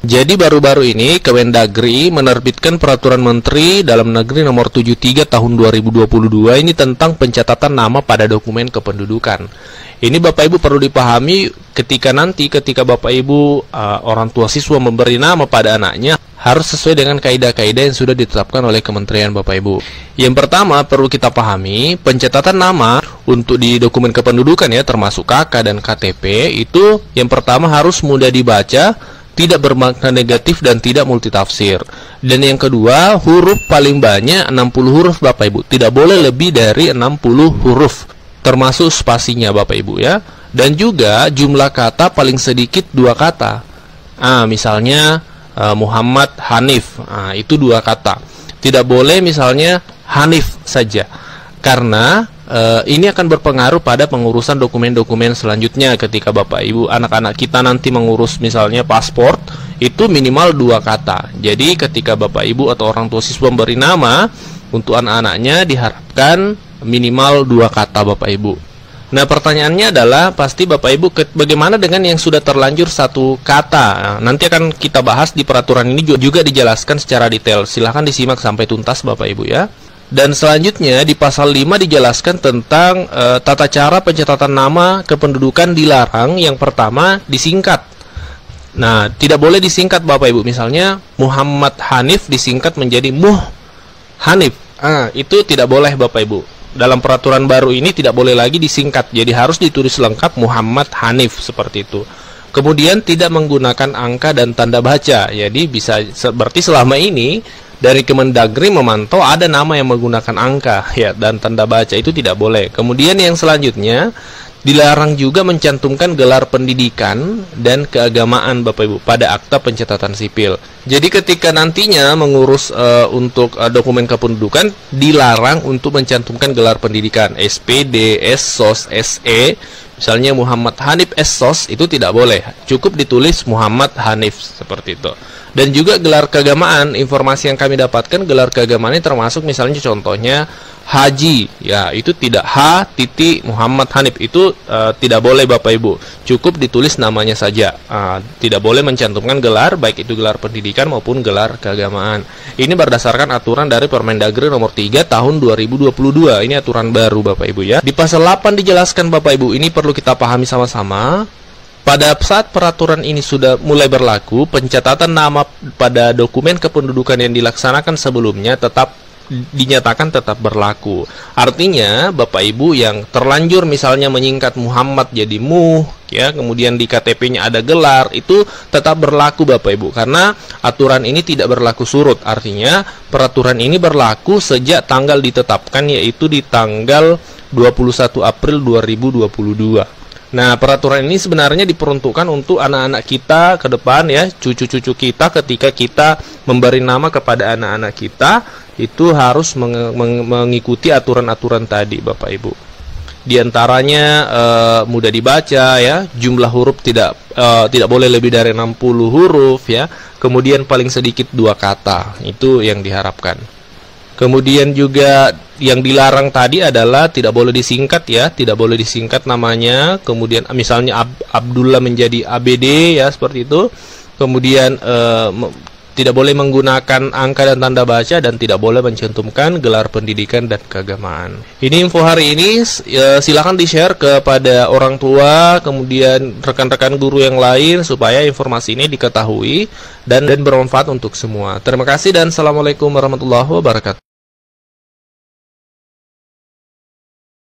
Jadi baru-baru ini Kemendagri menerbitkan Peraturan Menteri Dalam Negeri Nomor 73 Tahun 2022 ini tentang pencatatan nama pada dokumen kependudukan. Ini Bapak Ibu perlu dipahami ketika Bapak Ibu orang tua siswa memberi nama pada anaknya harus sesuai dengan kaidah-kaidah yang sudah ditetapkan oleh Kementerian Bapak Ibu. Yang pertama perlu kita pahami, pencatatan nama untuk di dokumen kependudukan ya, termasuk KK dan KTP, itu yang pertama harus mudah dibaca, tidak bermakna negatif dan tidak multitafsir. Dan yang kedua, huruf paling banyak 60 huruf Bapak Ibu. Tidak boleh lebih dari 60 huruf, termasuk spasinya Bapak Ibu ya. Dan juga jumlah kata paling sedikit 2 kata. Misalnya Muhammad Hanif, itu 2 kata. Tidak boleh misalnya Hanif saja, karena ini akan berpengaruh pada pengurusan dokumen-dokumen selanjutnya. Ketika Bapak Ibu anak-anak kita nanti mengurus misalnya paspor, itu minimal 2 kata. Jadi ketika Bapak Ibu atau orang tua siswa memberi nama untuk anak-anaknya diharapkan minimal 2 kata Bapak Ibu. Nah, pertanyaannya adalah pasti Bapak Ibu, bagaimana dengan yang sudah terlanjur 1 kata? Nanti akan kita bahas di peraturan ini juga dijelaskan secara detail. Silahkan disimak sampai tuntas Bapak Ibu ya. Dan selanjutnya di pasal 5 dijelaskan tentang tata cara pencatatan nama kependudukan dilarang. Yang pertama disingkat. Nah, tidak boleh disingkat Bapak Ibu. Misalnya Muhammad Hanif disingkat menjadi Muh Hanif. Itu tidak boleh Bapak Ibu. Dalam peraturan baru ini tidak boleh lagi disingkat. Jadi harus ditulis lengkap Muhammad Hanif seperti itu. Kemudian tidak menggunakan angka dan tanda baca. Jadi berarti selama ini dari Kemendagri memantau ada nama yang menggunakan angka ya dan tanda baca, itu tidak boleh. Kemudian yang selanjutnya dilarang juga mencantumkan gelar pendidikan dan keagamaan Bapak Ibu pada akta pencatatan sipil. Jadi ketika nantinya mengurus untuk dokumen kependudukan dilarang untuk mencantumkan gelar pendidikan SPD, SSOS, SE. Misalnya Muhammad Hanif SSOS itu tidak boleh. Cukup ditulis Muhammad Hanif seperti itu. Dan juga gelar keagamaan, informasi yang kami dapatkan gelar keagamaan ini termasuk misalnya contohnya Haji, ya itu tidak Muhammad Hanif, itu tidak boleh Bapak Ibu. Cukup ditulis namanya saja. Tidak boleh mencantumkan gelar, baik itu gelar pendidikan maupun gelar keagamaan. Ini berdasarkan aturan dari Permendagri Nomor 3 Tahun 2022. Ini aturan baru Bapak Ibu ya. Di pasal 8 dijelaskan Bapak Ibu, ini perlu kita pahami sama-sama. Pada saat peraturan ini sudah mulai berlaku, pencatatan nama pada dokumen kependudukan yang dilaksanakan sebelumnya dinyatakan tetap berlaku. Artinya Bapak Ibu yang terlanjur misalnya menyingkat Muhammad jadi Muh ya, kemudian di KTP-nya ada gelar, itu tetap berlaku Bapak Ibu, karena aturan ini tidak berlaku surut. Artinya peraturan ini berlaku sejak tanggal ditetapkan, yaitu di tanggal 21 April 2022. Nah, peraturan ini sebenarnya diperuntukkan untuk anak-anak kita ke depan ya, cucu-cucu kita. Ketika kita memberi nama kepada anak-anak kita, itu harus mengikuti aturan-aturan tadi Bapak Ibu. Di antaranya mudah dibaca ya, jumlah huruf tidak boleh lebih dari 60 huruf ya. Kemudian paling sedikit 2 kata. Itu yang diharapkan. Kemudian juga yang dilarang tadi adalah tidak boleh disingkat ya, tidak boleh disingkat namanya. Kemudian misalnya Abdullah menjadi ABD ya, seperti itu. Kemudian tidak boleh menggunakan angka dan tanda baca, dan tidak boleh mencantumkan gelar pendidikan dan keagamaan. Ini info hari ini, silakan di-share kepada orang tua, kemudian rekan-rekan guru yang lain, supaya informasi ini diketahui dan bermanfaat untuk semua. Terima kasih dan Assalamualaikum warahmatullahi wabarakatuh.